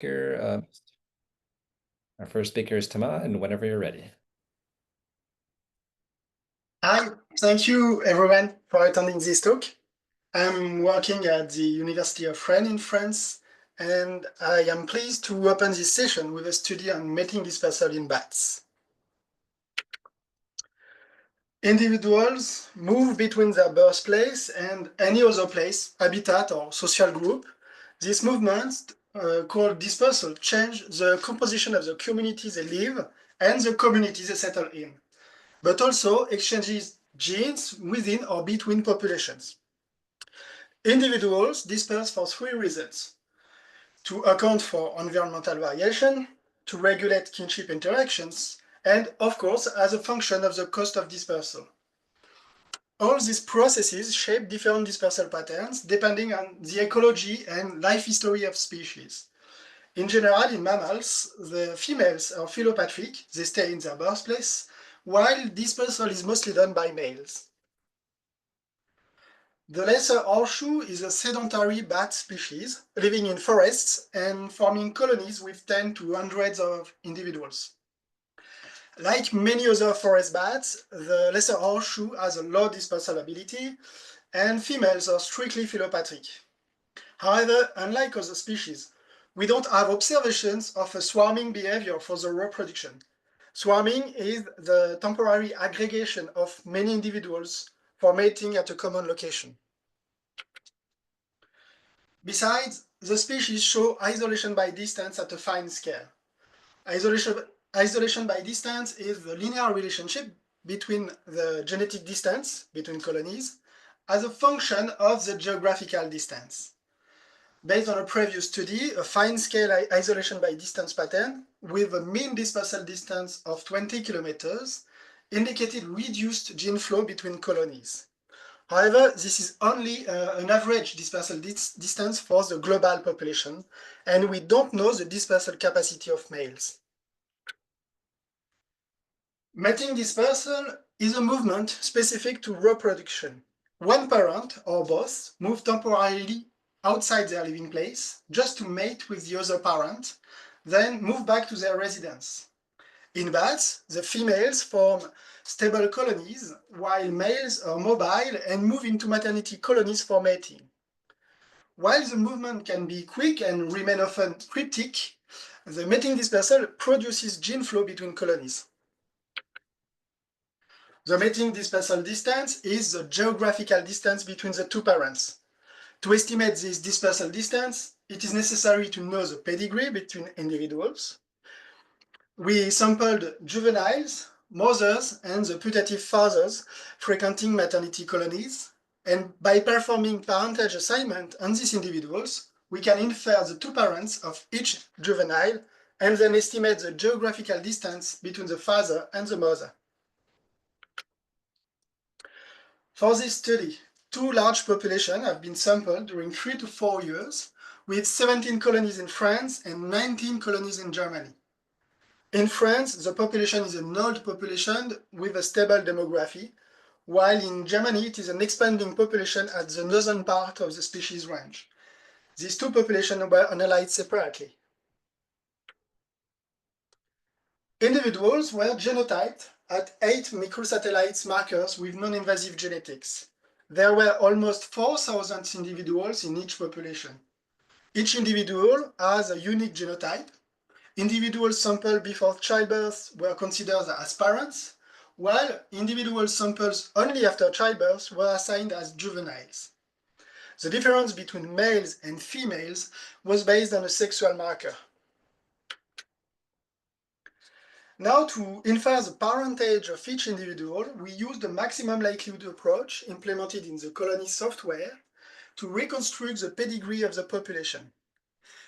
Our first speaker is Tama, and whenever you're ready. Hi, thank you everyone for attending this talk. I'm working at the University of Rennes in France, and I am pleased to open this session with a study on mating dispersal in bats. Individuals move between their birthplace and any other place, habitat or social group. These movements, called dispersal, change the composition of the community they live and the community they settle in, but also exchanges genes within or between populations. Individuals disperse for three reasons: to account for environmental variation, to regulate kinship interactions, and of course, as a function of the cost of dispersal. All these processes shape different dispersal patterns depending on the ecology and life history of species. In general, in mammals, the females are philopatric, they stay in their birthplace, while dispersal is mostly done by males. The lesser horseshoe is a sedentary bat species living in forests and forming colonies with 10 to hundreds of individuals. Like many other forest bats, the lesser horseshoe has a low dispersal ability, and females are strictly philopatric. However, unlike other species, we don't have observations of a swarming behavior for the reproduction. Swarming is the temporary aggregation of many individuals for mating at a common location. Besides, the species show isolation by distance at a fine scale. Isolation by distance is the linear relationship between the genetic distance between colonies as a function of the geographical distance. Based on a previous study, a fine-scale isolation by distance pattern with a mean dispersal distance of 20 kilometers indicated reduced gene flow between colonies. However, this is only an average dispersal distance for the global population, and we don't know the dispersal capacity of males. Mating dispersal is a movement specific to reproduction. One parent, or both, move temporarily outside their living place just to mate with the other parent, then move back to their residence. In bats, the females form stable colonies, while males are mobile and move into maternity colonies for mating. While the movement can be quick and remain often cryptic, the mating dispersal produces gene flow between colonies. The mating dispersal distance is the geographical distance between the two parents. To estimate this dispersal distance, it is necessary to know the pedigree between individuals. We sampled juveniles, mothers, and the putative fathers frequenting maternity colonies, and by performing parentage assignment on these individuals, we can infer the two parents of each juvenile and then estimate the geographical distance between the father and the mother. For this study, two large populations have been sampled during 3 to 4 years, with 17 colonies in France and 19 colonies in Germany. In France, the population is an old population with a stable demography, while in Germany it is an expanding population at the northern part of the species range. These two populations were analyzed separately. Individuals were genotyped at 8 microsatellites markers with non-invasive genetics. There were almost 4,000 individuals in each population. Each individual has a unique genotype. Individuals sampled before childbirth were considered as parents, while individual samples only after childbirth were assigned as juveniles. The difference between males and females was based on a sexual marker. Now, to infer the parentage of each individual, we used the maximum likelihood approach implemented in the colony software to reconstruct the pedigree of the population.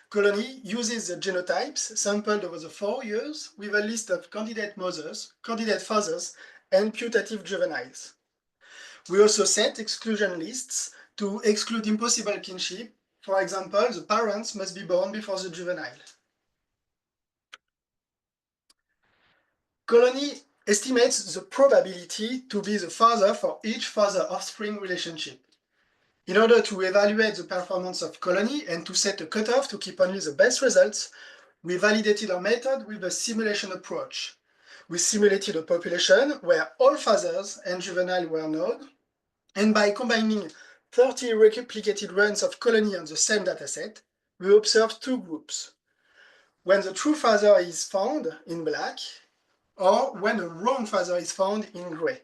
Colony uses the genotypes sampled over the 4 years with a list of candidate mothers, candidate fathers, and putative juveniles. We also set exclusion lists to exclude impossible kinship. For example, the parents must be born before the juvenile. Colony estimates the probability to be the father for each father-offspring relationship. In order to evaluate the performance of colony and to set a cutoff to keep only the best results, we validated our method with a simulation approach. We simulated a population where all fathers and juvenile were known, and by combining 30 replicated runs of colony on the same dataset, we observed two groups. When the true father is found in black, or when a wrong father is found in gray.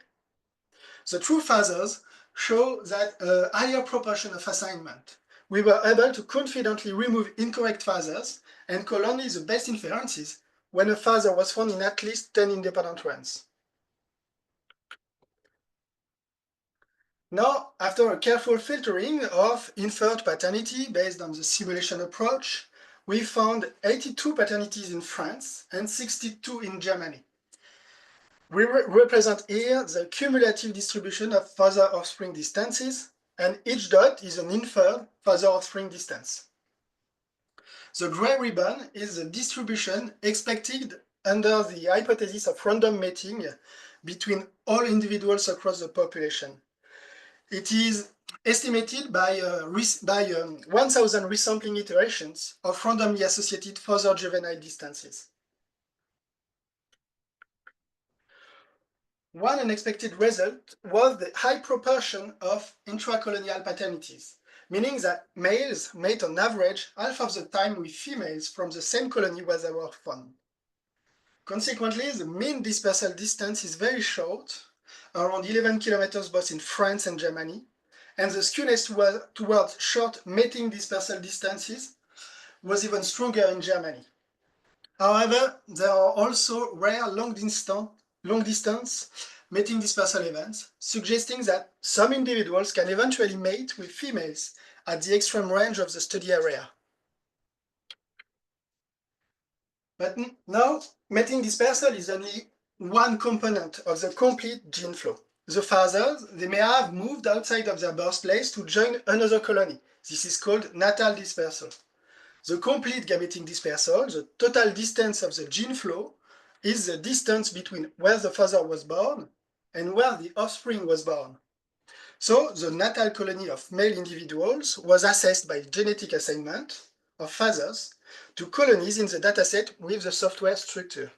The true fathers show that a higher proportion of assignment. We were able to confidently remove incorrect fathers and call only the best inferences when a father was found in at least 10 independent runs. Now, after a careful filtering of inferred paternity based on the simulation approach, we found 82 paternities in France and 62 in Germany. We represent here the cumulative distribution of father-offspring distances, and each dot is an inferred father-offspring distance. The gray ribbon is the distribution expected under the hypothesis of random mating between all individuals across the population. It is estimated by 1,000 resampling iterations of randomly associated father-juvenile distances. One unexpected result was the high proportion of intracolonial paternities, meaning that males mate on average half of the time with females from the same colony where they were found. Consequently, the mean dispersal distance is very short, around 11 kilometers both in France and Germany, and the skewness towards short mating dispersal distances was even stronger in Germany. However, there are also rare long-distance mating dispersal events, suggesting that some individuals can eventually mate with females at the extreme range of the study area. But now, mating dispersal is only one component of the complete gene flow. The fathers, they may have moved outside of their birthplace to join another colony. This is called natal dispersal. The complete gametic dispersal, the total distance of the gene flow, is the distance between where the father was born and where the offspring was born. So the natal colony of male individuals was assessed by genetic assignment of fathers to colonies in the dataset with the software structure.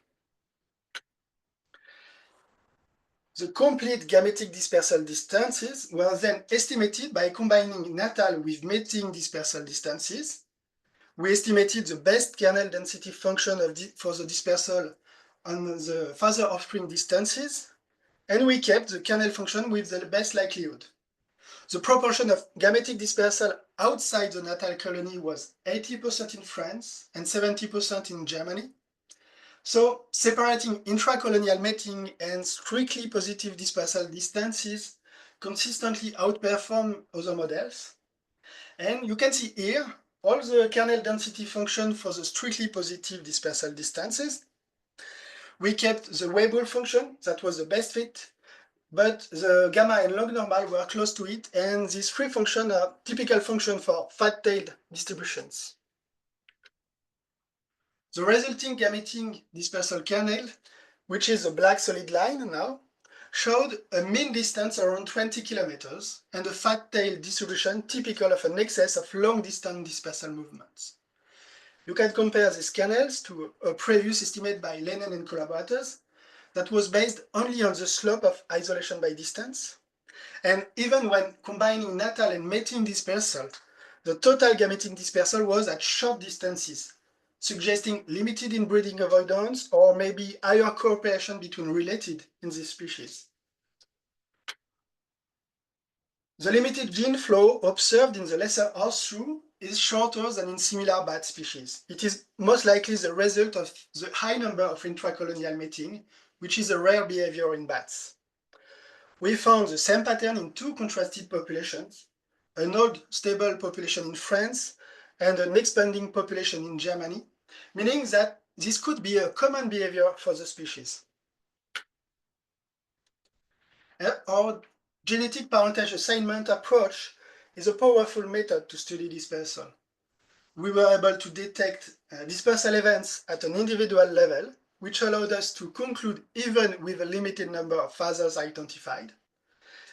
The complete gametic dispersal distances were then estimated by combining natal with mating dispersal distances. We estimated the best kernel density function for the dispersal on the father-offspring distances, and we kept the kernel function with the best likelihood. The proportion of gametic dispersal outside the natal colony was 80% in France and 70% in Germany. So separating intracolonial mating and strictly positive dispersal distances consistently outperform other models. And you can see here all the kernel density function for the strictly positive dispersal distances. We kept the Weibull function, that was the best fit, but the gamma and log normal were close to it, and these three functions are typical functions for fat-tailed distributions. The resulting gametic dispersal kernel, which is a black solid line now, showed a mean distance around 20 kilometers and a fat-tailed distribution typical of an excess of long-distance dispersal movements. You can compare these kernels to a previous estimate by Lennon and collaborators that was based only on the slope of isolation by distance. And even when combining natal and mating dispersal, the total gametic dispersal was at short distances, suggesting limited inbreeding avoidance or maybe higher cooperation between related in this species. The limited gene flow observed in the lesser horseshoe is shorter than in similar bat species. It is most likely the result of the high number of intracolonial mating, which is a rare behavior in bats. We found the same pattern in two contrasted populations, an old stable population in France and an expanding population in Germany, meaning that this could be a common behavior for the species. Our genetic parentage assignment approach is a powerful method to study dispersal. We were able to detect dispersal events at an individual level, which allowed us to conclude even with a limited number of fathers identified.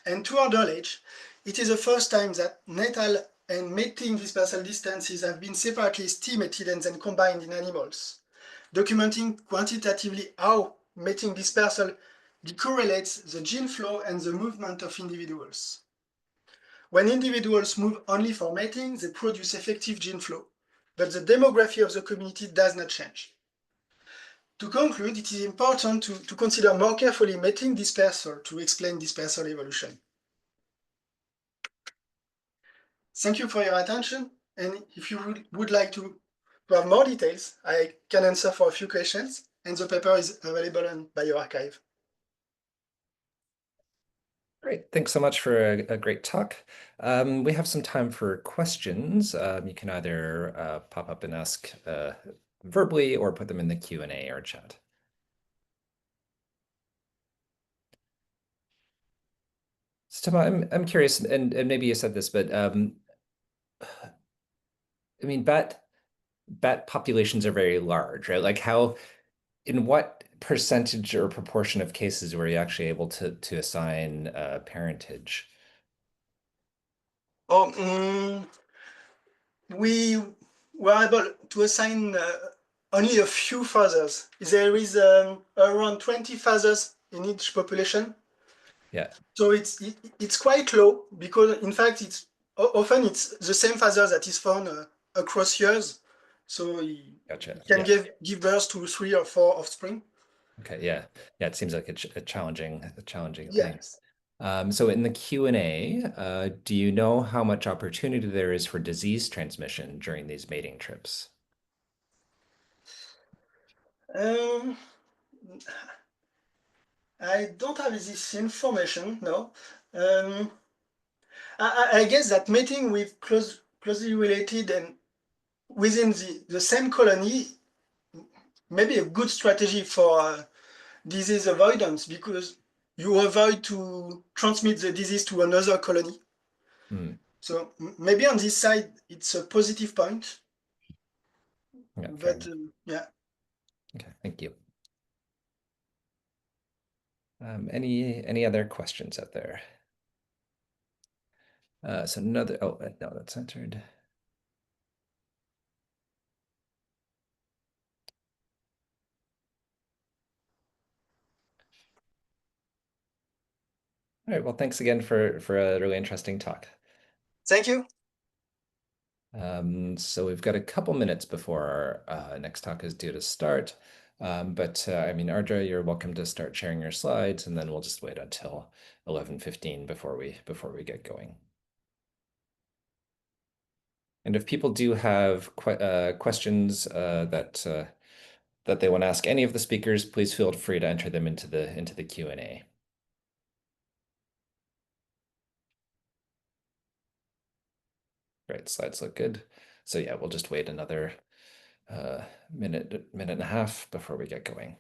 And to our knowledge, It is the first time that natal and mating dispersal distances have been separately estimated and then combined in animals, documenting quantitatively how mating dispersal decorrelates the gene flow and the movement of individuals. When individuals move only for mating, they produce effective gene flow, but the demography of the community does not change. To conclude, it is important to consider more carefully mating dispersal to explain dispersal evolution. Thank you for your attention, and if you would like to have more details, I can answer for a few questions, and the paper is available on bioRxiv. Great. Thanks so much for a great talk. We have some time for questions. You can either pop up and ask verbally or put them in the Q&A or chat. So I'm curious, and maybe you said this, but I mean, bat populations are very large, right? Like in what percentage or proportion of cases were you actually able to assign parentage? Oh, we were able to assign only a few fathers. There is around 20 fathers in each population. Yeah, So it's quite low because in fact often it's the same father that is found across years. So gotcha. he can Yeah. give birth to 3 or 4 offspring. Okay. Yeah. Yeah. It seems like a challenging thing. Yes. So in the Q&A, do you know how much opportunity there is for disease transmission during these mating trips? Um, I don't have this information, no. Um, I guess that mating with closely related and within the same colony may be a good strategy for disease avoidance because you avoid to transmit the disease to another colony. Hmm. So maybe on this side, it's a positive point, Yeah, fair but enough. yeah. Okay, thank you. Any other questions out there? So another, oh, no, that's answered. All right, well, thanks again for a really interesting talk. Thank you. So we've got a couple minutes before our next talk is due to start. But I mean, Ardra, you're welcome to start sharing your slides, and then we'll just wait until 11:15 before we get going. And if people do have questions that they want to ask any of the speakers, please feel free to enter them into the Q&A. Great, slides look good. So yeah, we'll just wait another minute and a half before we get going.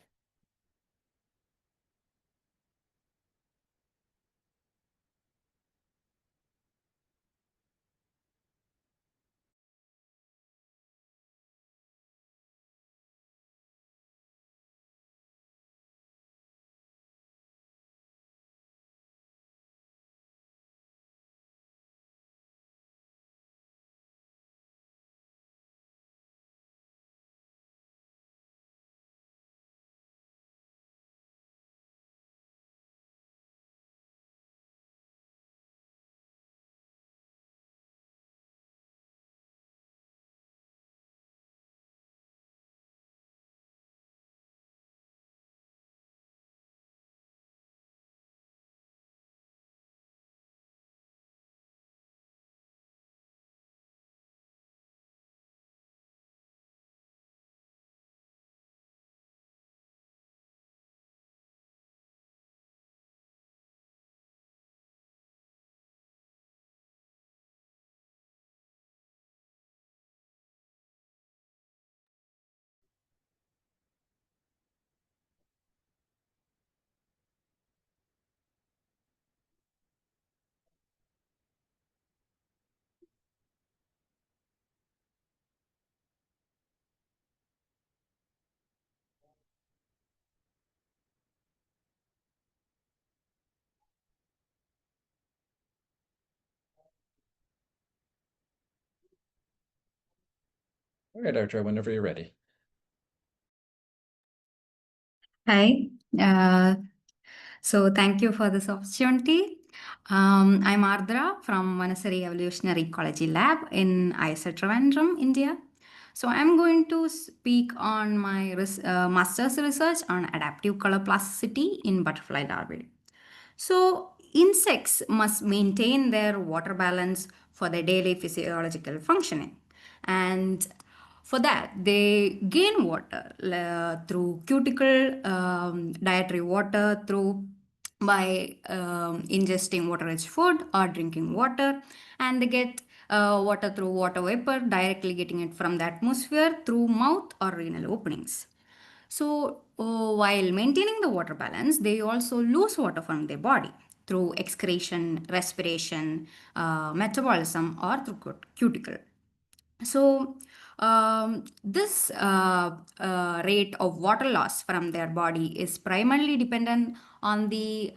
All right, Aardhra, whenever you're ready. Hi. So thank you for this opportunity. I'm Ardhra from Manasari Evolutionary Ecology Lab in ISA Trivandrum, India. So I'm going to speak on my master's research on adaptive color plasticity in butterfly larvae. So, insects must maintain their water balance for their daily physiological functioning. And for that, they gain water through cuticle, dietary water, through by ingesting water rich food or drinking water, and they get water through water vapor, directly getting it from the atmosphere through mouth or renal openings. So, while maintaining the water balance, they also lose water from their body through excretion, respiration, metabolism, or through cuticle. So, this rate of water loss from their body is primarily dependent on the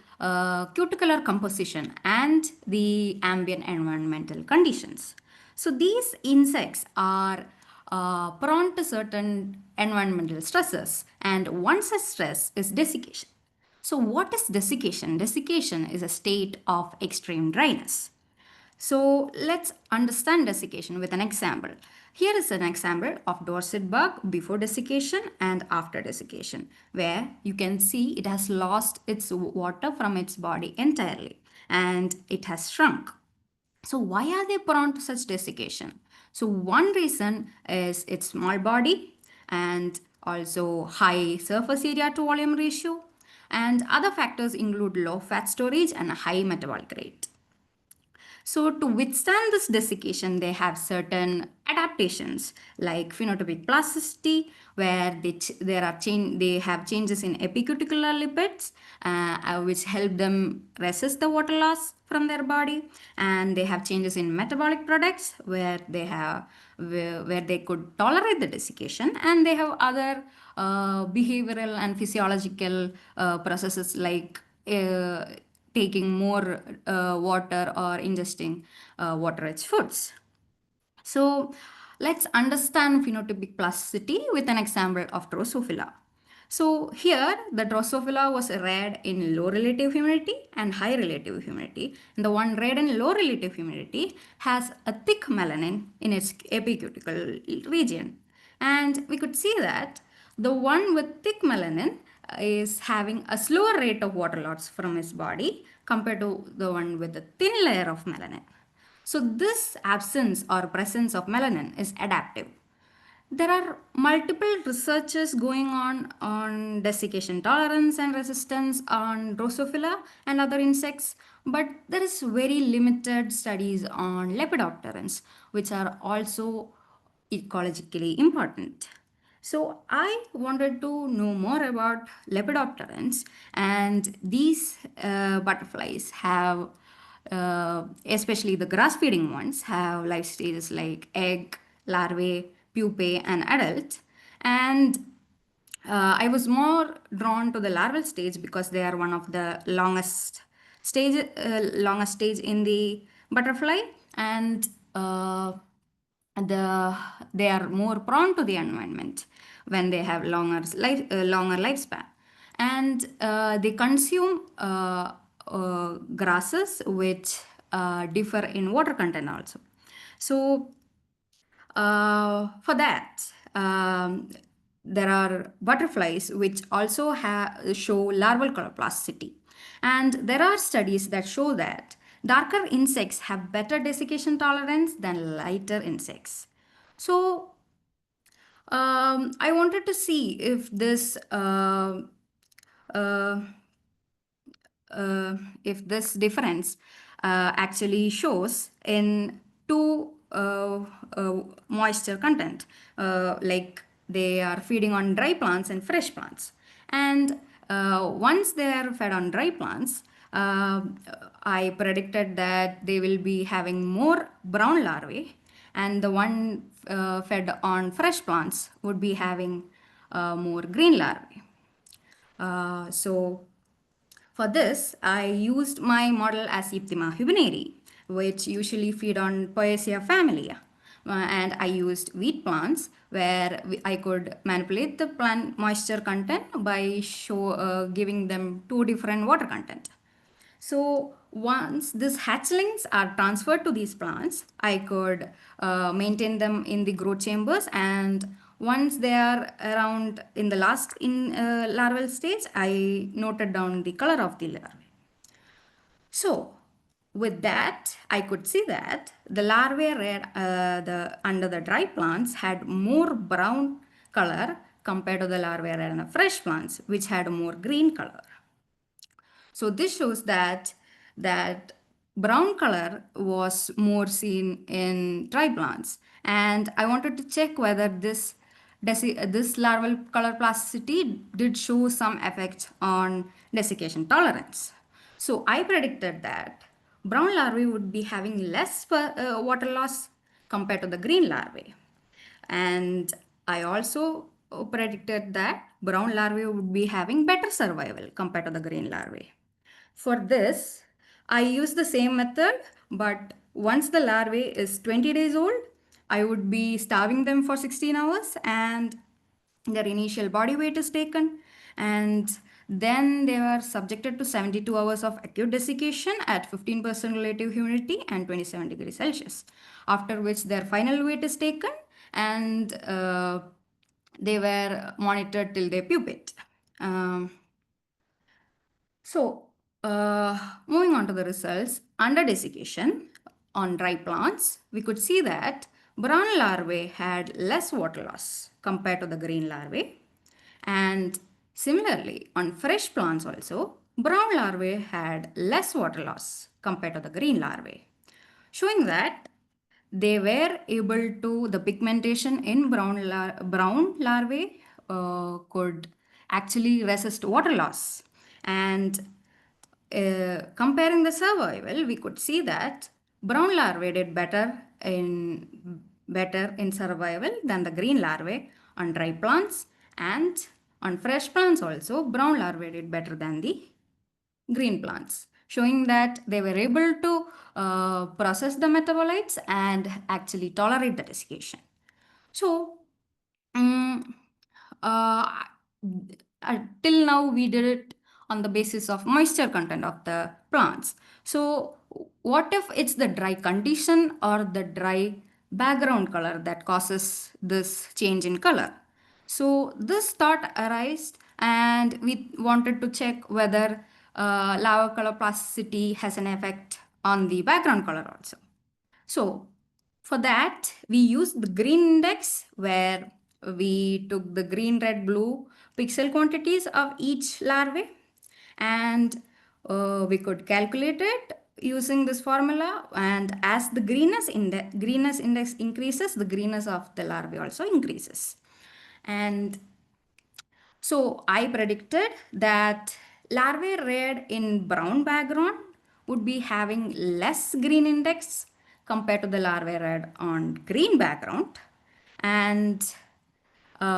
cuticular composition and the ambient environmental conditions. So, these insects are prone to certain environmental stresses, and one such stress is desiccation. So, what is desiccation? Desiccation is a state of extreme dryness. So let's understand desiccation with an example. Here is an example of dorset bug before desiccation and after desiccation, where you can see it has lost its water from its body entirely and it has shrunk. So why are they prone to such desiccation? So one reason is its small body and also high surface area to volume ratio, and other factors include low fat storage and a high metabolic rate. So, to withstand this desiccation, they have certain adaptations like phenotypic plasticity, where they have changes in epicuticular lipids, which help them resist the water loss from their body, and they have changes in metabolic products, where they could tolerate the desiccation, and they have other behavioral and physiological processes like taking more water or ingesting water rich foods. So let's understand phenotypic plasticity with an example of Drosophila. So here the Drosophila was reared in low relative humidity and high relative humidity. And the one reared in low relative humidity has a thick melanin in its epicutical region. And we could see that the one with thick melanin is having a slower rate of water loss from his body compared to the one with a thin layer of melanin. So, this absence or presence of melanin is adaptive. There are multiple researches going on desiccation tolerance and resistance on Drosophila and other insects, but there is very limited studies on lepidopterans, which are also ecologically important. So I wanted to know more about lepidopterans, and these butterflies have, especially the grass feeding ones, have life stages like egg, larvae, pupae, and adult. And I was more drawn to the larval stage because they are one of the longest stage in the butterfly, and they are more prone to the environment when they have longer lifespan, and they consume grasses which differ in water content also. So for that, there are butterflies which also show larval color plasticity. And there are studies that show that darker insects have better desiccation tolerance than lighter insects. So I wanted to see uh, if this difference actually shows in two moisture content, like they are feeding on dry plants and fresh plants. And once they are fed on dry plants, uh, I predicted that they will be having more brown larvae, and the one fed on fresh plants would be having more green larvae. So for this, I used my model as Iptima hubineri, which usually feed on Poaceae familia. and I used wheat plants where I could manipulate the plant moisture content by giving them two different water content. So once these hatchlings are transferred to these plants, I could maintain them in the growth chambers, and once they are around in the last larval stage, I noted down the color of the larvae. So with that, I could see that the larvae under the dry plants had more brown color compared to the larvae in the fresh plants, which had more green color. So this shows that brown color was more seen in dry plants, and I wanted to check whether this larval color plasticity did show some effect on desiccation tolerance. So I predicted that brown larvae would be having less water loss compared to the green larvae. And I also predicted that brown larvae would be having better survival compared to the green larvae. For this, I use the same method, but once the larvae is 20 days old, I would be starving them for 16 hours and their initial body weight is taken, and then they are subjected to 72 hours of acute desiccation at 15% relative humidity and 27 degrees Celsius, after which their final weight is taken and they were monitored till they pupate. Moving on to the results, under desiccation on dry plants, we could see that brown larvae had less water loss compared to the green larvae. And similarly, on fresh plants also, brown larvae had less water loss compared to the green larvae, showing that they were able to, the pigmentation in brown larvae could actually resist water loss. And comparing the survival, we could see that brown larvae did better in survival than the green larvae on dry plants, and on fresh plants also brown larvae did better than the green plants, showing that they were able to process the metabolites and actually tolerate the desiccation. So till now we did it on the basis of moisture content of the plants. So what if it's the dry condition or the dry background color that causes this change in color? So this thought arose, and we wanted to check whether lava color plasticity has an effect on the background color also. So for that, we used the green index, where we took the green, red, blue pixel quantities of each larvae, and we could calculate it using this formula. And as the greenness index increases, the greenness of the larvae also increases. And so I predicted that larvae reared in brown background would be having less green index compared to the larvae reared on green background. And there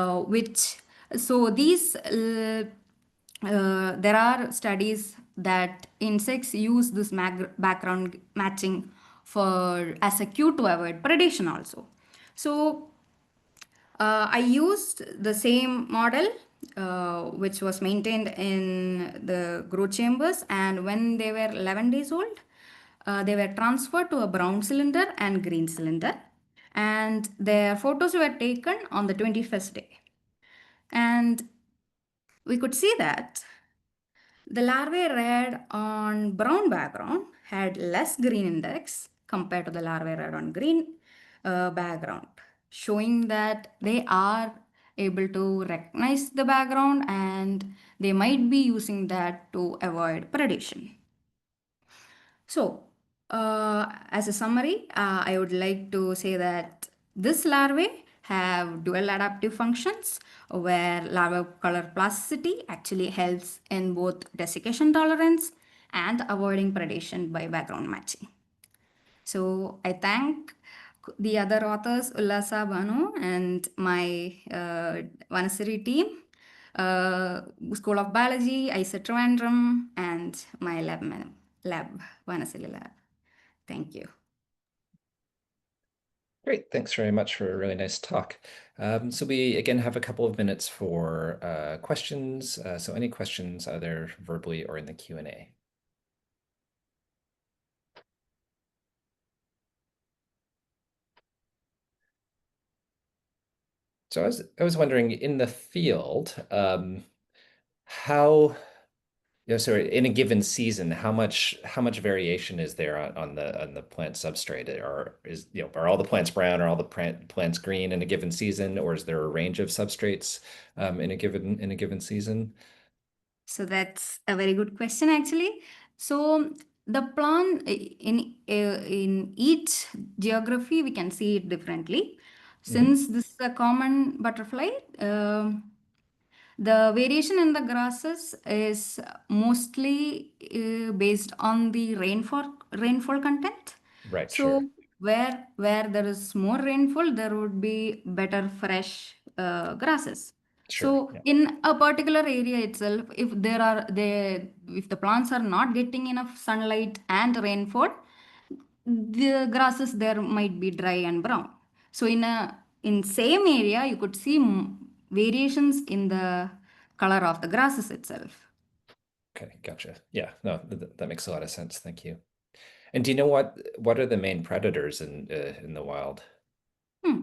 are studies that insects use this background matching as a cue to avoid predation also. So I used the same model which was maintained in the growth chambers, and when they were 11 days old, they were transferred to a brown cylinder and green cylinder, and their photos were taken on the 21st day. And we could see that the larvae reared on brown background had less green index compared to the larvae reared on green background, showing that they are able to recognize the background and they might be using that to avoid predation. So, as a summary, I would like to say that this larvae have dual adaptive functions, where larval color plasticity actually helps in both desiccation tolerance and avoiding predation by background matching. So I thank the other authors, Ullasa Banu, and my Vanasiri team, School of Biology, ISA Trivandrum, and my lab, Vanasiri lab. Thank you. Great. Thanks very much for a really nice talk. So we again have a couple of minutes for questions. So any questions either verbally or in the Q&A? So I was wondering in the field, how sorry, in a given season, how much variation is there on the plant substrate? Or are all the plants brown, or all the plants green in a given season, or is there a range of substrates in a given season? So that's a very good question, actually. So the plant in each geography we can see it differently. Mhm. Since this is a common butterfly, the variation in the grasses is mostly based on the rainfall content. Right, sure. So where there is more rainfall, there would be better fresh grasses. Sure. So Yeah. in a particular area itself, if the plants are not getting enough sunlight and rainfall, the grasses there might be dry and brown. So in same area, you could see variations in the color of the grasses itself. Okay, gotcha. Yeah, no, that makes a lot of sense. Thank you. And do you know what are the main predators in the wild? Hmm.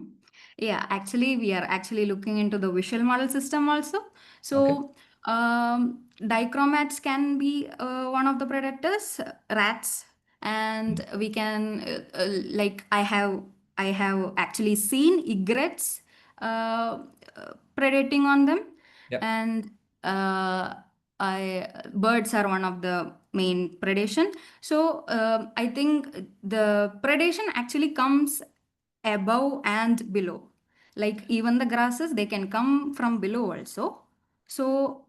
Yeah, actually, we are actually looking into the visual model system also. Okay. So, dichromats can be one of the predators, rats, and we can like I have actually seen egrets predating on them, Yeah. and birds are one of the main predation. So, I think the predation actually comes above and below. Like even the grasses, they can come from below also. So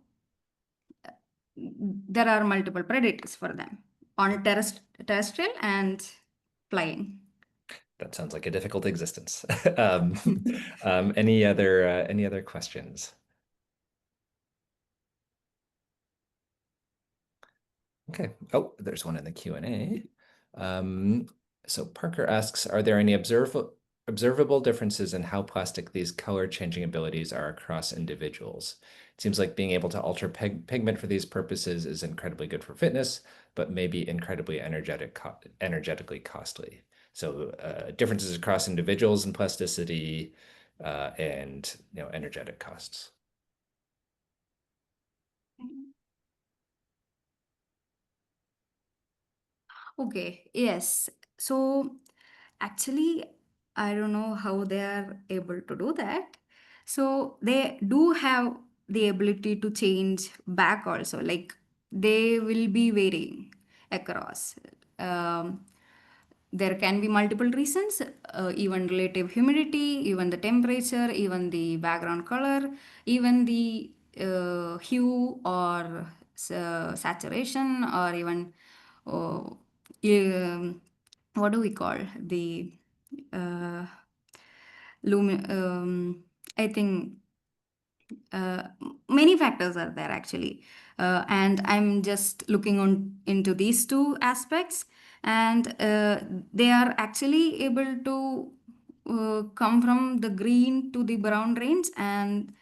there are multiple predators for them on terrestrial and flying. That sounds like a difficult existence. Um, any other questions? Okay. Oh, there's one in the Q&A. Um, so Parker asks, are there any observable differences in how plastic these color changing abilities are across individuals? It seems like being able to alter pigment for these purposes is incredibly good for fitness, but maybe incredibly energetically costly. So differences across individuals in plasticity and energetic costs. Okay, yes. So actually, I don't know how they are able to do that. So they do have the ability to change back also, like they will be varying across. Um, there can be multiple reasons, even relative humidity, even the temperature, even the background color, even the hue or saturation, or even oh, what do we call the uh, I think uh, many factors are there actually, and I'm just looking on into these two aspects, and they are actually able to come from the green to the brown range, and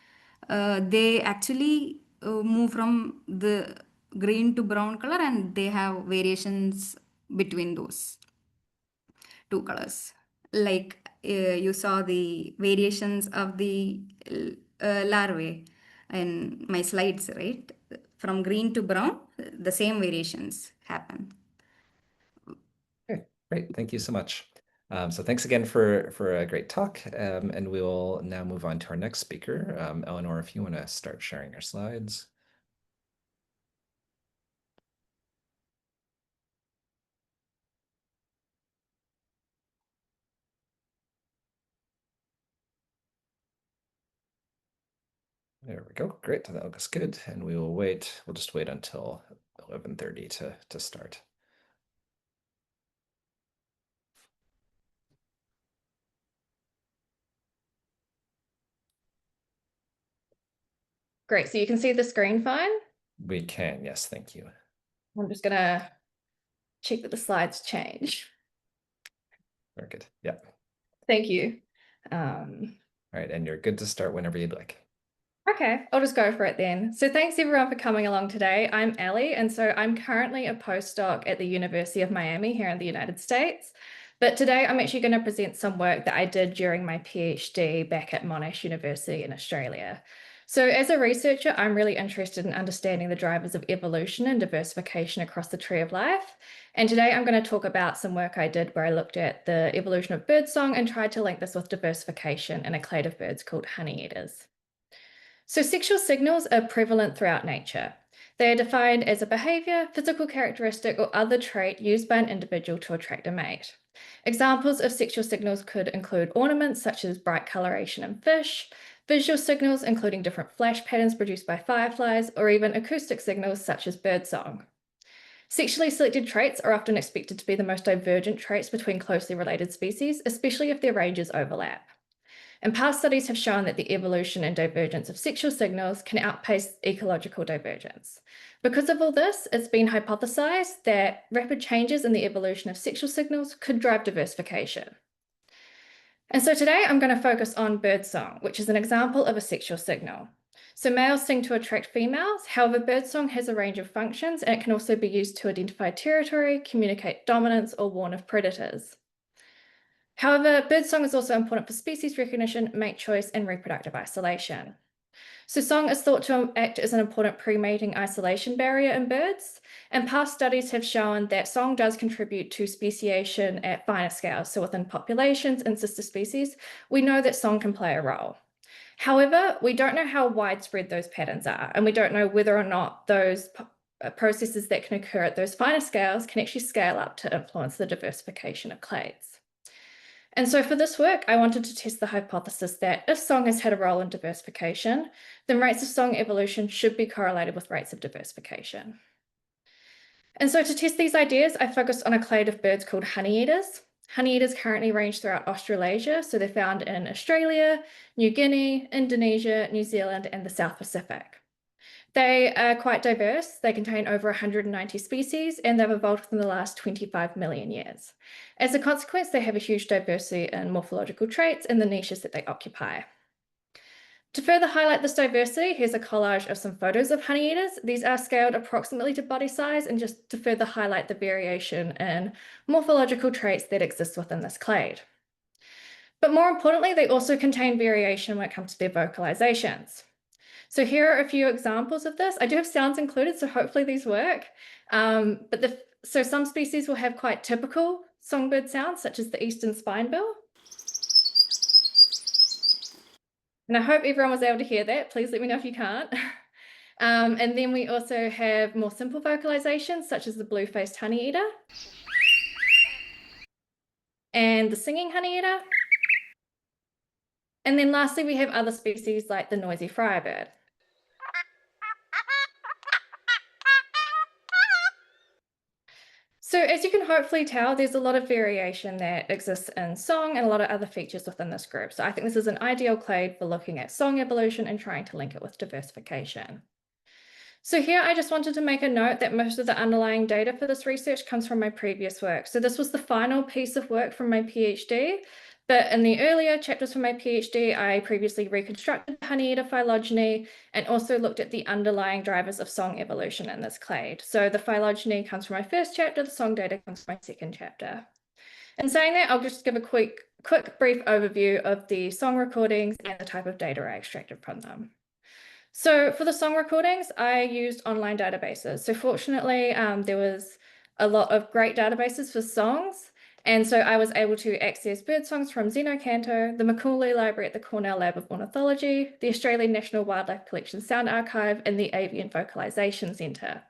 they actually move from the green to brown color, and they have variations between those two colors. Like you saw the variations of the larvae in my slides, right? From green to brown, the same variations happen. Okay, great. Thank you so much. So thanks again for a great talk. And we will now move on to our next speaker. Eleanor, if you want to start sharing your slides. There we go. Great. That looks good. And we will wait. We'll just wait until 11:30 to start. Great, so you can see the screen fine? We can, yes, thank you. I'm just gonna check that the slides change. Very good. Yeah. Thank you. All right, and you're good to start whenever you'd like. Okay, I'll just go for it then. So thanks everyone for coming along today. I'm Ellie, and so I'm currently a postdoc at the University of Miami here in the United States. But today I'm actually going to present some work that I did during my PhD back at Monash University in Australia. So as a researcher, I'm really interested in understanding the drivers of evolution and diversification across the tree of life. And today I'm going to talk about some work I did where I looked at the evolution of birdsong and tried to link this with diversification in a clade of birds called honeyeaters. So sexual signals are prevalent throughout nature. They are defined as a behavior, physical characteristic, or other trait used by an individual to attract a mate. Examples of sexual signals could include ornaments such as bright coloration in fish, visual signals including different flash patterns produced by fireflies, or even acoustic signals such as birdsong. Sexually selected traits are often expected to be the most divergent traits between closely related species, especially if their ranges overlap. And past studies have shown that the evolution and divergence of sexual signals can outpace ecological divergence. Because of all this, it's been hypothesized that rapid changes in the evolution of sexual signals could drive diversification. And so today I'm going to focus on birdsong, which is an example of a sexual signal. So males sing to attract females. However, birdsong has a range of functions, and it can also be used to identify territory, communicate dominance, or warn of predators. However, birdsong is also important for species recognition, mate choice, and reproductive isolation. So song is thought to act as an important pre-mating isolation barrier in birds, and past studies have shown that song does contribute to speciation at finer scales. So within populations and sister species, we know that song can play a role. However, we don't know how widespread those patterns are, and we don't know whether or not those processes that can occur at those finer scales can actually scale up to influence the diversification of clades. And so for this work, I wanted to test the hypothesis that if song has had a role in diversification, then rates of song evolution should be correlated with rates of diversification. And so to test these ideas, I focused on a clade of birds called honeyeaters. Honeyeaters currently range throughout Australasia, so they're found in Australia, New Guinea, Indonesia, New Zealand, and the South Pacific. They are quite diverse. They contain over 190 species, and they've evolved within the last 25 million years. As a consequence, they have a huge diversity in morphological traits and the niches that they occupy. To further highlight this diversity, here's a collage of some photos of honeyeaters. These are scaled approximately to body size, and just to further highlight the variation in morphological traits that exist within this clade. But more importantly, they also contain variation when it comes to their vocalizations. So here are a few examples of this. I do have sounds included, so hopefully these work. So some species will have quite typical songbird sounds, such as the eastern spinebill. And I hope everyone was able to hear that. Please let me know if you can't. And then we also have more simple vocalizations, such as the blue-faced honeyeater and the singing honeyeater. And then lastly, we have other species like the noisy friarbird. So as you can hopefully tell, there's a lot of variation that exists in song and a lot of other features within this group. So I think this is an ideal clade for looking at song evolution and trying to link it with diversification. So here I just wanted to make a note that most of the underlying data for this research comes from my previous work. So this was the final piece of work from my PhD, but in the earlier chapters from my PhD, I previously reconstructed honeyeater phylogeny and also looked at the underlying drivers of song evolution in this clade. So the phylogeny comes from my first chapter, the song data comes from my second chapter. In saying that, I'll just give a quick brief overview of the song recordings and the type of data I extracted from them. So for the song recordings, I used online databases. So fortunately, there was a lot of great databases for songs. And so I was able to access bird songs from Xenocanto, the Macaulay Library at the Cornell Lab of Ornithology, the Australian National Wildlife Collection Sound Archive, and the Avian Vocalization Centre.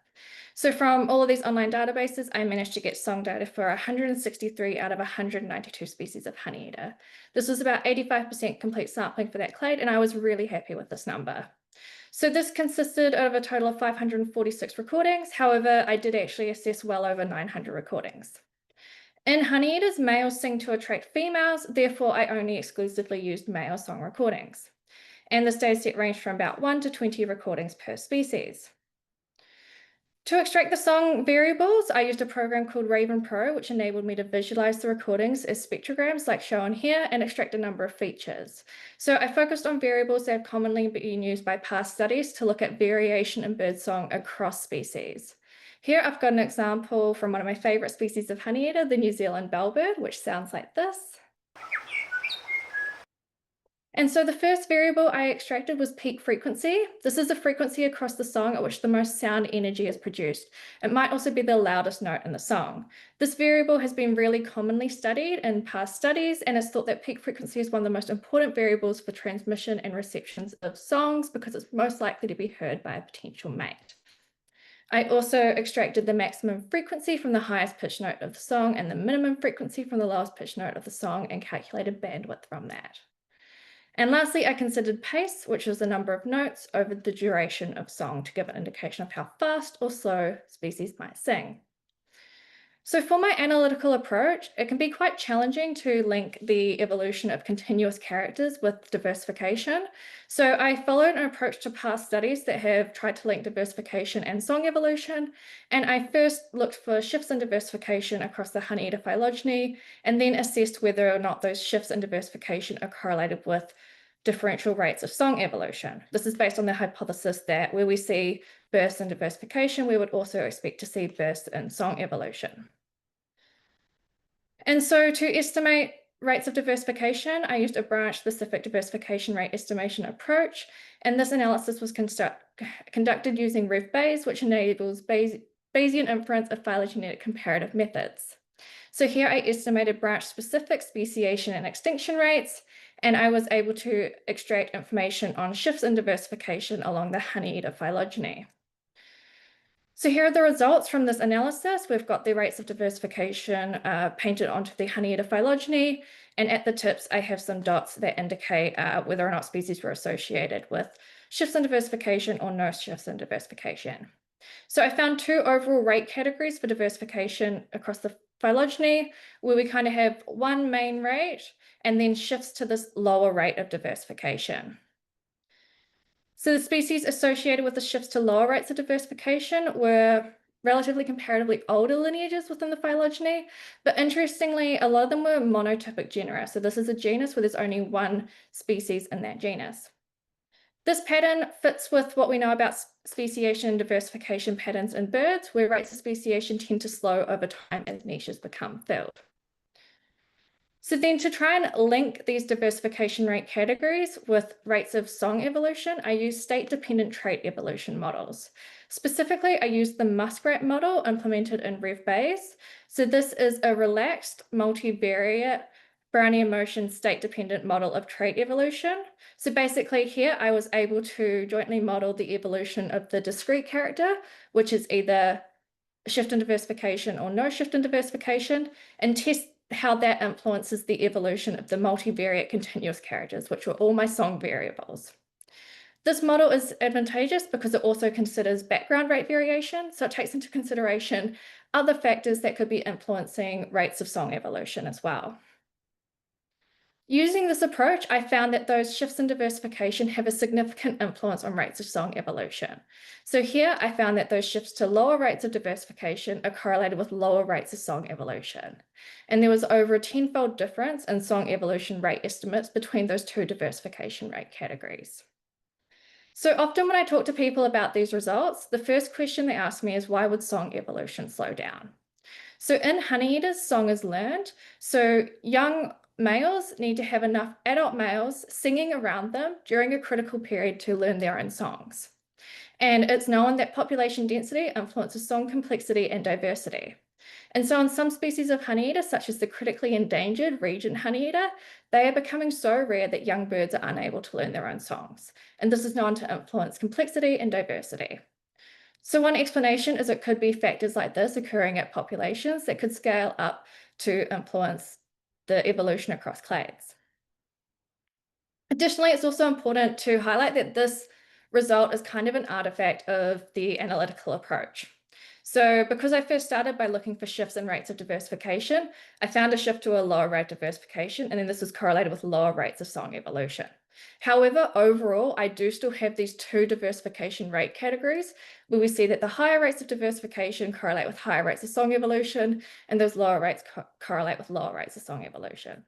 So from all of these online databases, I managed to get song data for 163 out of 192 species of honeyeater. This was about 85% complete sampling for that clade, and I was really happy with this number. So this consisted of a total of 546 recordings. However, I did actually assess well over 900 recordings. In honeyeaters, males sing to attract females, therefore I only exclusively used male song recordings. And this data set ranged from about 1 to 20 recordings per species. To extract the song variables, I used a program called Raven Pro, which enabled me to visualize the recordings as spectrograms like shown here and extract a number of features. So I focused on variables that have commonly been used by past studies to look at variation in birdsong across species. Here I've got an example from one of my favorite species of honeyeater, the New Zealand bellbird, which sounds like this. And so the first variable I extracted was peak frequency. This is the frequency across the song at which the most sound energy is produced. It might also be the loudest note in the song. This variable has been really commonly studied in past studies, and it's thought that peak frequency is one of the most important variables for transmission and receptions of songs because it's most likely to be heard by a potential mate. I also extracted the maximum frequency from the highest pitch note of the song and the minimum frequency from the lowest pitch note of the song and calculated bandwidth from that. And lastly, I considered pace, which is the number of notes over the duration of song to give an indication of how fast or slow species might sing. So for my analytical approach, it can be quite challenging to link the evolution of continuous characters with diversification. So I followed an approach to past studies that have tried to link diversification and song evolution. And I first looked for shifts in diversification across the honeyeater phylogeny, and then assessed whether or not those shifts in diversification are correlated with differential rates of song evolution. This is based on the hypothesis that where we see bursts in diversification, we would also expect to see bursts in song evolution. And so to estimate rates of diversification, I used a branch-specific diversification rate estimation approach, and this analysis was conducted using RevBayes, which enables Bayesian inference of phylogenetic comparative methods. So here I estimated branch-specific speciation and extinction rates, and I was able to extract information on shifts in diversification along the honeyeater phylogeny. So here are the results from this analysis. We've got the rates of diversification painted onto the honeyeater phylogeny, and at the tips I have some dots that indicate whether or not species were associated with shifts in diversification or no shifts in diversification. So I found two overall rate categories for diversification across the phylogeny, where we kind of have one main rate and then shifts to this lower rate of diversification. So the species associated with the shifts to lower rates of diversification were relatively comparatively older lineages within the phylogeny, but interestingly, a lot of them were monotypic genera. So this is a genus where there's only one species in that genus. This pattern fits with what we know about speciation and diversification patterns in birds, where rates of speciation tend to slow over time as niches become filled. So then to try and link these diversification rate categories with rates of song evolution, I used state-dependent trait evolution models. Specifically, I used the muskrat model implemented in RevBayes. So this is a relaxed, multivariate, Brownian motion state-dependent model of trait evolution. So basically here, I was able to jointly model the evolution of the discrete character, which is either shift in diversification or no shift in diversification, and test how that influences the evolution of the multivariate continuous characters, which were all my song variables. This model is advantageous because it also considers background rate variation, so it takes into consideration other factors that could be influencing rates of song evolution as well. Using this approach, I found that those shifts in diversification have a significant influence on rates of song evolution. So here I found that those shifts to lower rates of diversification are correlated with lower rates of song evolution. And there was over a 10-fold difference in song evolution rate estimates between those two diversification rate categories. So often when I talk to people about these results, the first question they ask me is, why would song evolution slow down? So in honeyeaters, song is learned. So young males need to have enough adult males singing around them during a critical period to learn their own songs. And it's known that population density influences song complexity and diversity. And so in some species of honeyeater, such as the critically endangered regent honeyeater, they are becoming so rare that young birds are unable to learn their own songs. And this is known to influence complexity and diversity. So one explanation is it could be factors like this occurring at populations that could scale up to influence the evolution across clades. Additionally, it's also important to highlight that this result is kind of an artifact of the analytical approach. So because I first started by looking for shifts in rates of diversification, I found a shift to a lower rate of diversification, and then this was correlated with lower rates of song evolution. However, overall, I do still have these two diversification rate categories where we see that the higher rates of diversification correlate with higher rates of song evolution, and those lower rates correlate with lower rates of song evolution.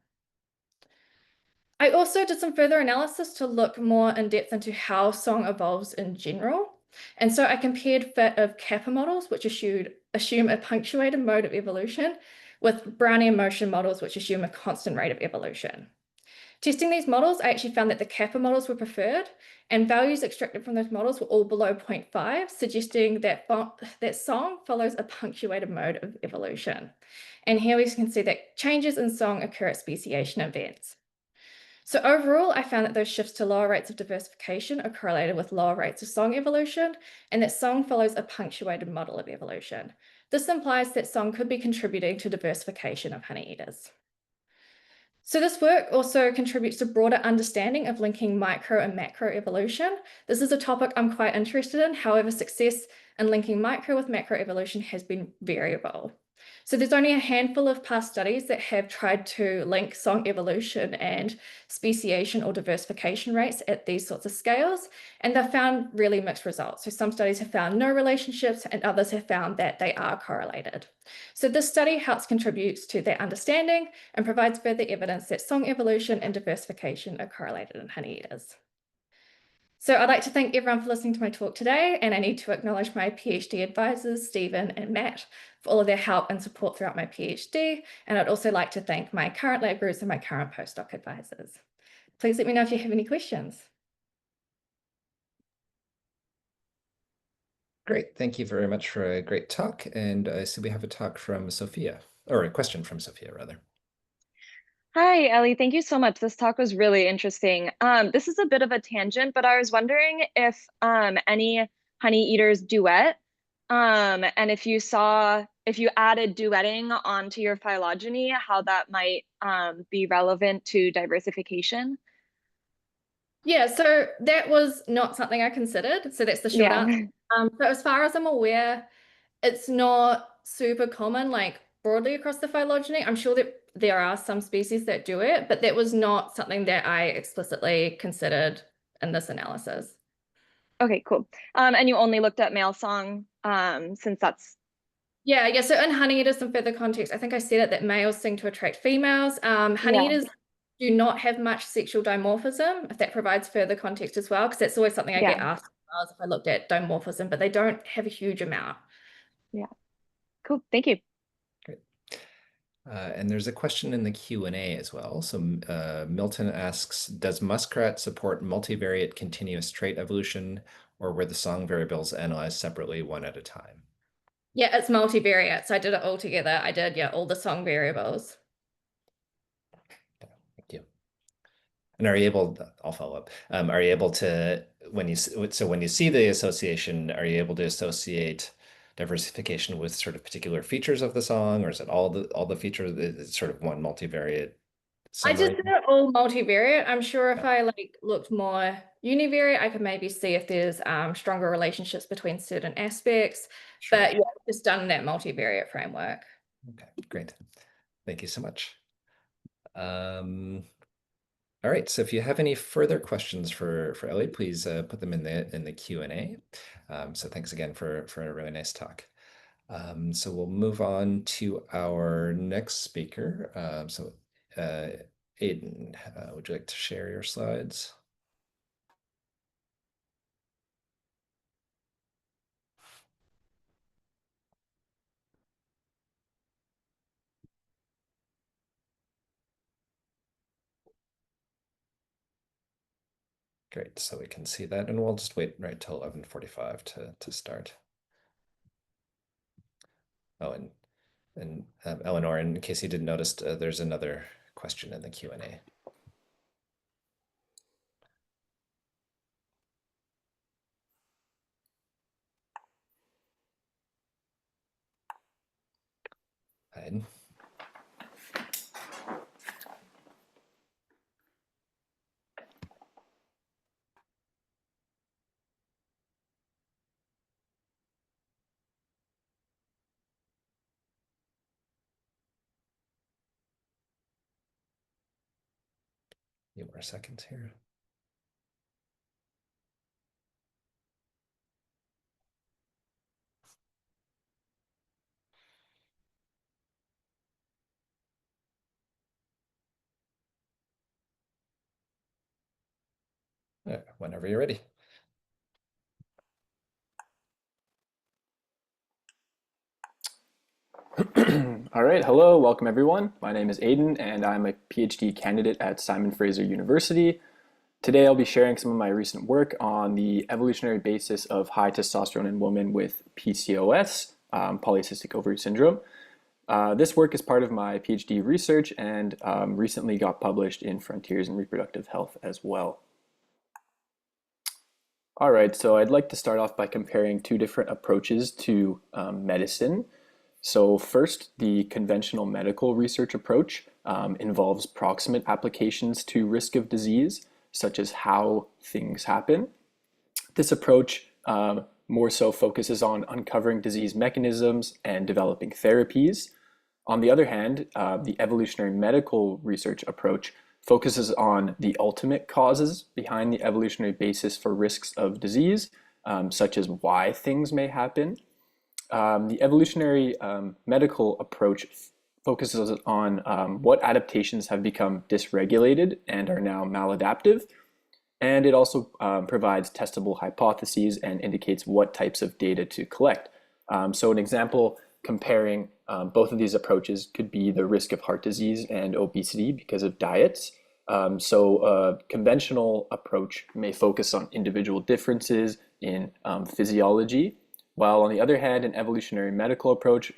I also did some further analysis to look more in depth into how song evolves in general. And so I compared fit of kappa models, which assume a punctuated mode of evolution, with Brownian motion models, which assume a constant rate of evolution. Testing these models, I actually found that the kappa models were preferred, and values extracted from those models were all below 0.5, suggesting that song follows a punctuated mode of evolution. And here we can see that changes in song occur at speciation events. So overall, I found that those shifts to lower rates of diversification are correlated with lower rates of song evolution, and that song follows a punctuated model of evolution. This implies that song could be contributing to diversification of honeyeaters. So this work also contributes to broader understanding of linking micro and macro evolution. This is a topic I'm quite interested in. However, success in linking micro with macro evolution has been variable. So there's only a handful of past studies that have tried to link song evolution and speciation or diversification rates at these sorts of scales, and they've found really mixed results. So some studies have found no relationships and others have found that they are correlated. So this study helps contribute to that understanding and provides further evidence that song evolution and diversification are correlated in honeyeaters. So I'd like to thank everyone for listening to my talk today, and I need to acknowledge my PhD advisors, Stephen and Matt, for all of their help and support throughout my PhD. And I'd also like to thank my current lab groups and my current postdoc advisors. Please let me know if you have any questions. Great. Thank you very much for a great talk. And I see we have a talk from Sophia, or a question from Sophia, rather. Hi, Ellie. Thank you so much. This talk was really interesting. This is a bit of a tangent, but I was wondering if any honey eaters duet, and if you added duetting onto your phylogeny, how that might be relevant to diversification. Yeah, so that was not something I considered. So that's the short answer. So as far as I'm aware, it's not super common, like broadly across the phylogeny. I'm sure that there are some species that do it, but that was not something that I explicitly considered in this analysis. Okay, cool. And you only looked at male song, since that's... Yeah. So in honeyeaters, some further context, I think I said it that males sing to attract females. Honeyeaters do not have much sexual dimorphism, if that provides further context as well, because that's always something I get asked as if I looked at dimorphism, but they don't have a huge amount. Yeah. Cool. Thank you. Great. And there's a question in the Q&A as well. So Milton asks, does muskrat support multivariate continuous trait evolution, or were the song variables analyzed separately one at a time? Yeah, it's multivariate. So I did it all together. I did, all the song variables. Thank you. And are you able, I'll follow up, are you able to, when you see the association, are you able to associate diversification with sort of particular features of the song, or is it all the features, it's sort of one multivariate summary? I just did it all multivariate. I'm sure if I looked more univariate, I could maybe see if there's stronger relationships between certain aspects. Sure. But yeah, just done that multivariate framework. Okay, great. Thank you so much. All right, so if you have any further questions for Ellie, please put them in the Q&A. So thanks again for a really nice talk. So we'll move on to our next speaker. Aiden, would you like to share your slides? Great, so we can see that, and we'll just wait right till 11:45 to start. Oh, and Eleanor, in case you didn't notice, there's another question in the Q&A. Aiden. A few more seconds here. Whenever you're ready. All right, hello, welcome everyone. My name is Aiden and I'm a PhD candidate at Simon Fraser University. Today I'll be sharing some of my recent work on the evolutionary basis of high testosterone in women with PCOS, polycystic ovary syndrome. This work is part of my PhD research and recently got published in Frontiers in Reproductive Health as well. All right, so I'd like to start off by comparing two different approaches to medicine. So first, the conventional medical research approach involves proximate applications to risk of disease, such as how things happen. This approach more so focuses on uncovering disease mechanisms and developing therapies. On the other hand, the evolutionary medical research approach focuses on the ultimate causes behind the evolutionary basis for risks of disease, such as why things may happen. The evolutionary medical approach focuses on what adaptations have become dysregulated and are now maladaptive. And it also provides testable hypotheses and indicates what types of data to collect. So an example comparing both of these approaches could be the risk of heart disease and obesity because of diets. So a conventional approach may focus on individual differences in physiology, while on the other hand, an evolutionary medical approach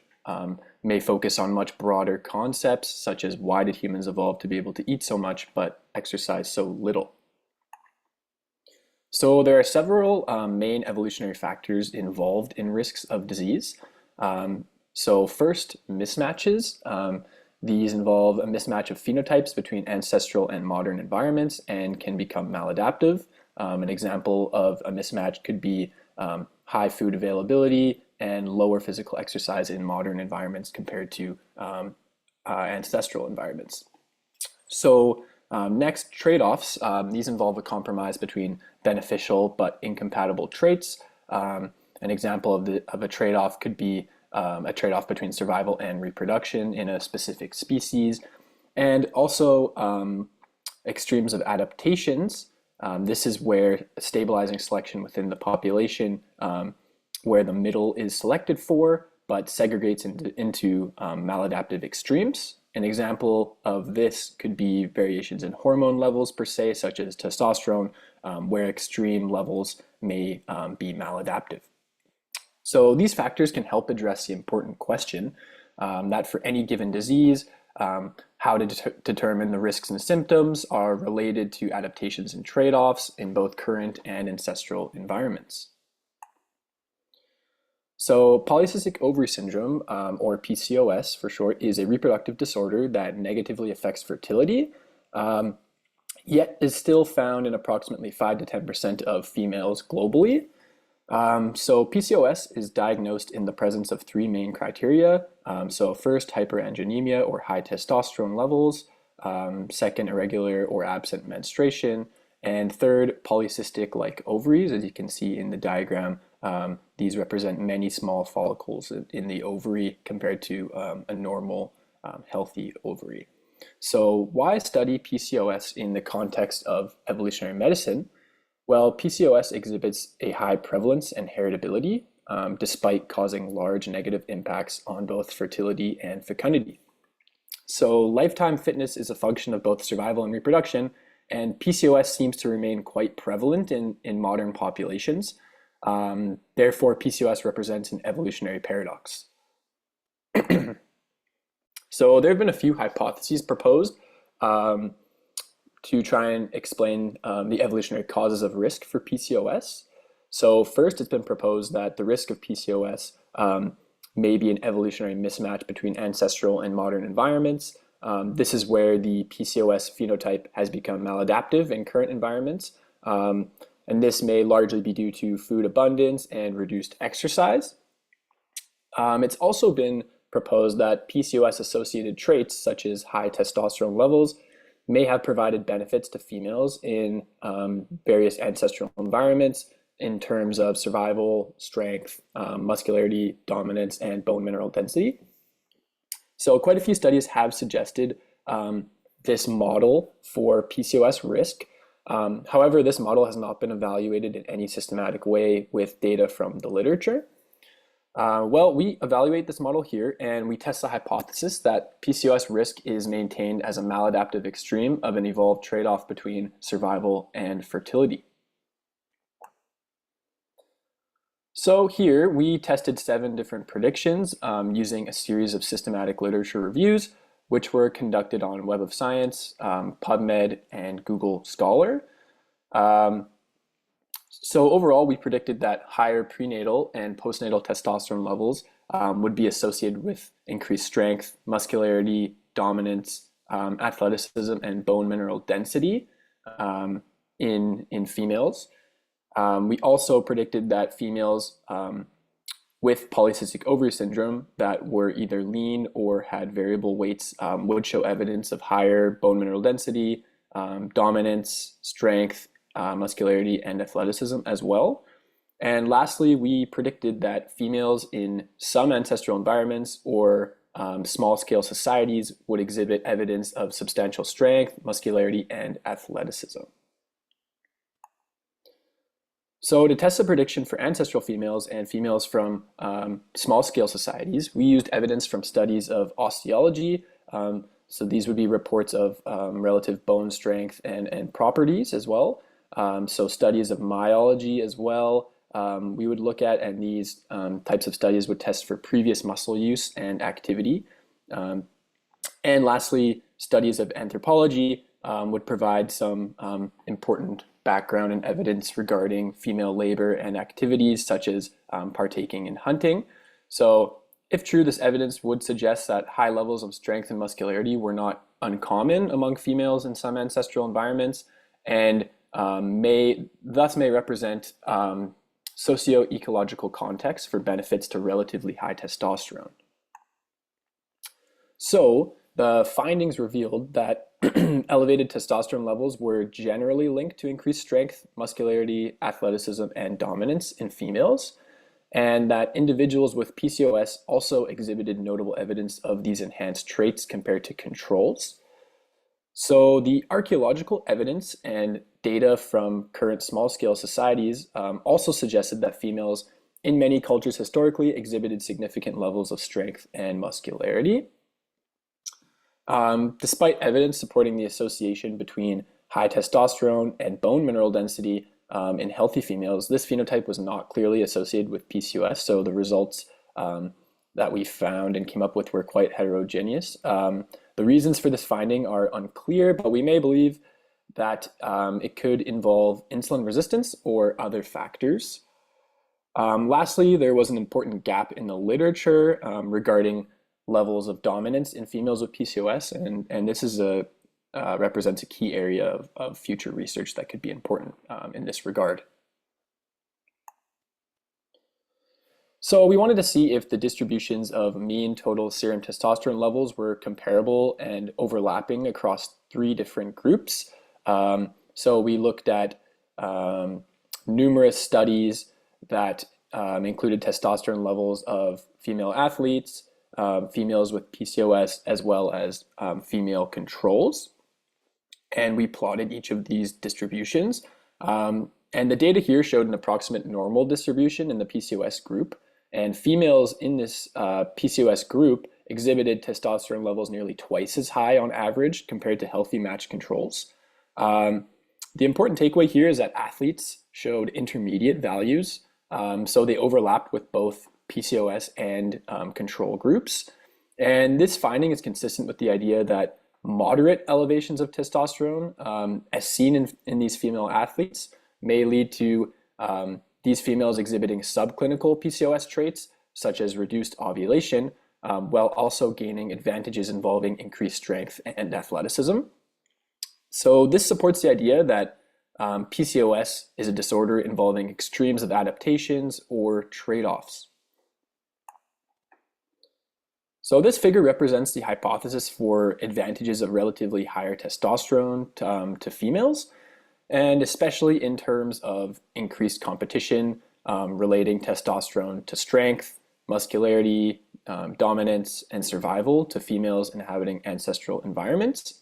may focus on much broader concepts, such as why did humans evolve to be able to eat so much but exercise so little? So there are several main evolutionary factors involved in risks of disease. So first, mismatches. These involve a mismatch of phenotypes between ancestral and modern environments and can become maladaptive. An example of a mismatch could be high food availability and lower physical exercise in modern environments compared to ancestral environments. So next, trade-offs. These involve a compromise between beneficial but incompatible traits. An example of a trade-off could be a trade-off between survival and reproduction in a specific species. And also extremes of adaptations. This is where stabilizing selection within the population, where the middle is selected for, but segregates into maladaptive extremes. An example of this could be variations in hormone levels per se, such as testosterone, where extreme levels may be maladaptive. So these factors can help address the important question that for any given disease, how to determine the risks and symptoms are related to adaptations and trade-offs in both current and ancestral environments. So polycystic ovary syndrome, or PCOS for short, is a reproductive disorder that negatively affects fertility, yet is still found in approximately 5 to 10% of females globally. So PCOS is diagnosed in the presence of three main criteria. So first, hyperandrogenemia or high testosterone levels. Second, irregular or absent menstruation. And third, polycystic like ovaries. As you can see in the diagram, these represent many small follicles in the ovary compared to a normal healthy ovary. So why study PCOS in the context of evolutionary medicine? Well, PCOS exhibits a high prevalence and heritability, despite causing large negative impacts on both fertility and fecundity. So lifetime fitness is a function of both survival and reproduction, and PCOS seems to remain quite prevalent in modern populations. Therefore, PCOS represents an evolutionary paradox. So there have been a few hypotheses proposed to try and explain the evolutionary causes of risk for PCOS. So first, it's been proposed that the risk of PCOS may be an evolutionary mismatch between ancestral and modern environments. This is where the PCOS phenotype has become maladaptive in current environments. And this may largely be due to food abundance and reduced exercise. It's also been proposed that PCOS-associated traits, such as high testosterone levels, may have provided benefits to females in various ancestral environments in terms of survival, strength, muscularity, dominance, and bone mineral density. So quite a few studies have suggested this model for PCOS risk. However, this model has not been evaluated in any systematic way with data from the literature. Well, we evaluate this model here and we test the hypothesis that PCOS risk is maintained as a maladaptive extreme of an evolved trade-off between survival and fertility. So here we tested 7 different predictions using a series of systematic literature reviews, which were conducted on Web of Science, PubMed, and Google Scholar. So overall, we predicted that higher prenatal and postnatal testosterone levels would be associated with increased strength, muscularity, dominance, athleticism, and bone mineral density in females. We also predicted that females with polycystic ovary syndrome that were either lean or had variable weights would show evidence of higher bone mineral density, dominance, strength, muscularity, and athleticism as well. And lastly, we predicted that females in some ancestral environments or small-scale societies would exhibit evidence of substantial strength, muscularity, and athleticism. So to test the prediction for ancestral females and females from small-scale societies, we used evidence from studies of osteology. So these would be reports of relative bone strength and properties as well. So studies of myology as well, we would look at, and these types of studies would test for previous muscle use and activity. And lastly, studies of anthropology would provide some important background and evidence regarding female labor and activities such as partaking in hunting. So if true, this evidence would suggest that high levels of strength and muscularity were not uncommon among females in some ancestral environments, and may represent socio-ecological context for benefits to relatively high testosterone. So the findings revealed that elevated testosterone levels were generally linked to increased strength, muscularity, athleticism, and dominance in females, and that individuals with PCOS also exhibited notable evidence of these enhanced traits compared to controls. So the archaeological evidence and data from current small-scale societies also suggested that females in many cultures historically exhibited significant levels of strength and muscularity. Despite evidence supporting the association between high testosterone and bone mineral density in healthy females, this phenotype was not clearly associated with PCOS, so the results that we found and came up with were quite heterogeneous. The reasons for this finding are unclear, but we may believe that it could involve insulin resistance or other factors. Lastly, there was an important gap in the literature regarding levels of dominance in females with PCOS, and this is represents a key area of future research that could be important in this regard. So we wanted to see if the distributions of mean total serum testosterone levels were comparable and overlapping across 3 different groups. So we looked at numerous studies that included testosterone levels of female athletes, females with PCOS, as well as female controls. And we plotted each of these distributions. And the data here showed an approximate normal distribution in the PCOS group. And females in this PCOS group exhibited testosterone levels nearly twice as high on average compared to healthy matched controls. The important takeaway here is that athletes showed intermediate values. So they overlapped with both PCOS and control groups. And this finding is consistent with the idea that moderate elevations of testosterone, as seen in these female athletes, may lead to these females exhibiting subclinical PCOS traits, such as reduced ovulation, while also gaining advantages involving increased strength and athleticism. So this supports the idea that PCOS is a disorder involving extremes of adaptations or trade-offs. So this figure represents the hypothesis for advantages of relatively higher testosterone to females, and especially in terms of increased competition relating testosterone to strength, muscularity, dominance, and survival to females inhabiting ancestral environments.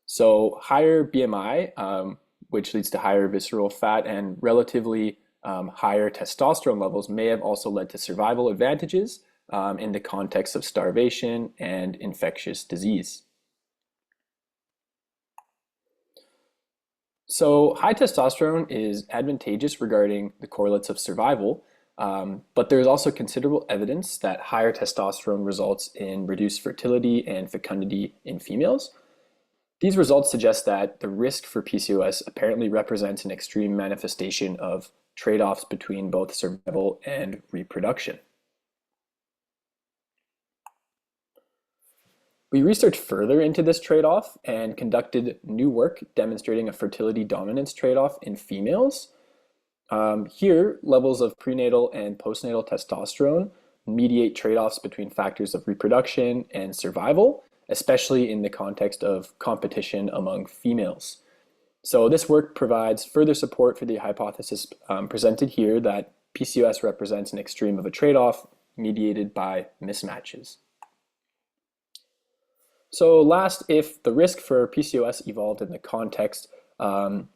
So higher BMI which leads to higher visceral fat, and relatively higher testosterone levels may have also led to survival advantages in the context of starvation and infectious disease. So high testosterone is advantageous regarding the correlates of survival, but there's also considerable evidence that higher testosterone results in reduced fertility and fecundity in females. These results suggest that the risk for PCOS apparently represents an extreme manifestation of trade-offs between both survival and reproduction. We researched further into this trade-off and conducted new work demonstrating a fertility dominance trade-off in females. Here, levels of prenatal and postnatal testosterone mediate trade-offs between factors of reproduction and survival, especially in the context of competition among females. So this work provides further support for the hypothesis presented here that PCOS represents an extreme of a trade-off mediated by mismatches. So last, if the risk for PCOS evolved in the context of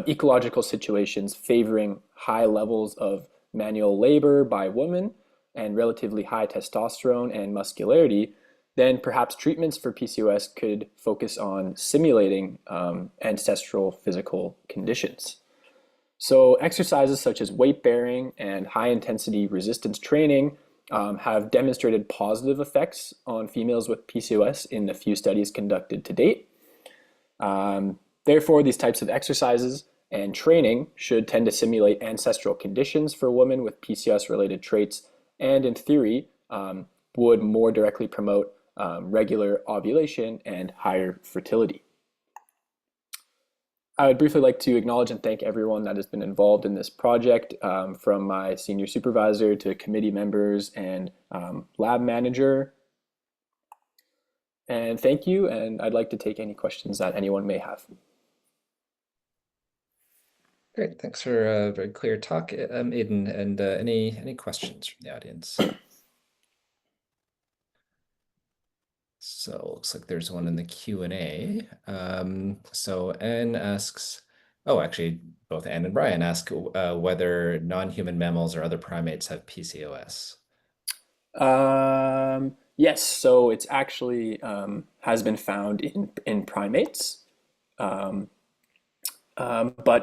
ecological situations favoring high levels of manual labor by women and relatively high testosterone and muscularity, then perhaps treatments for PCOS could focus on simulating ancestral physical conditions. So exercises such as weight bearing and high intensity resistance training have demonstrated positive effects on females with PCOS in the few studies conducted to date. Therefore, these types of exercises and training should tend to simulate ancestral conditions for women with PCOS-related traits, and in theory, would more directly promote regular ovulation and higher fertility. I would briefly like to acknowledge and thank everyone that has been involved in this project, from my senior supervisor to committee members and lab manager. And thank you, and I'd like to take any questions that anyone may have. Great, thanks for a very clear talk, Aiden. And any questions from the audience? So it looks like there's one in the Q&A. So Anne asks, oh, actually, both Anne and Brian ask whether non-human mammals or other primates have PCOS. Yes, so it's actually has been found in primates, but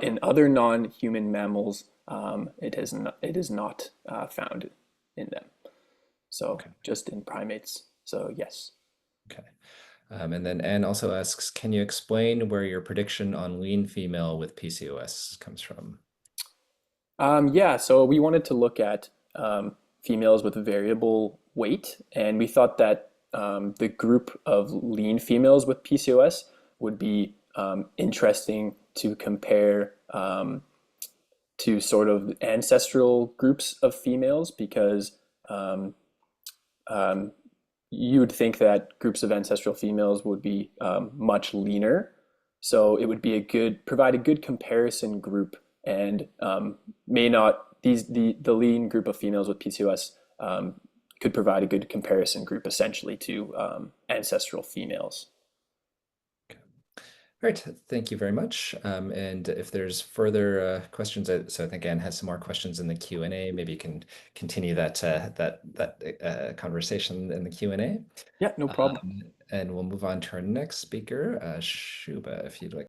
in other non-human mammals, it is not found in them. So okay. Just in primates. So yes. Okay. And then Anne also asks, can you explain where your prediction on lean female with PCOS comes from? Yeah, so we wanted to look at females with variable weight, and we thought that the group of lean females with PCOS would be interesting to compare to sort of ancestral groups of females, because you would think that groups of ancestral females would be much leaner. So it would be provide a good comparison group, and the lean group of females with PCOS could provide a good comparison group essentially to ancestral females. Okay. All right, thank you very much. And if there's further questions, so I think Anne has some more questions in the Q&A. Maybe you can continue that conversation in the Q&A. Yeah, no problem. And we'll move on to our next speaker, Shuba, if you'd like.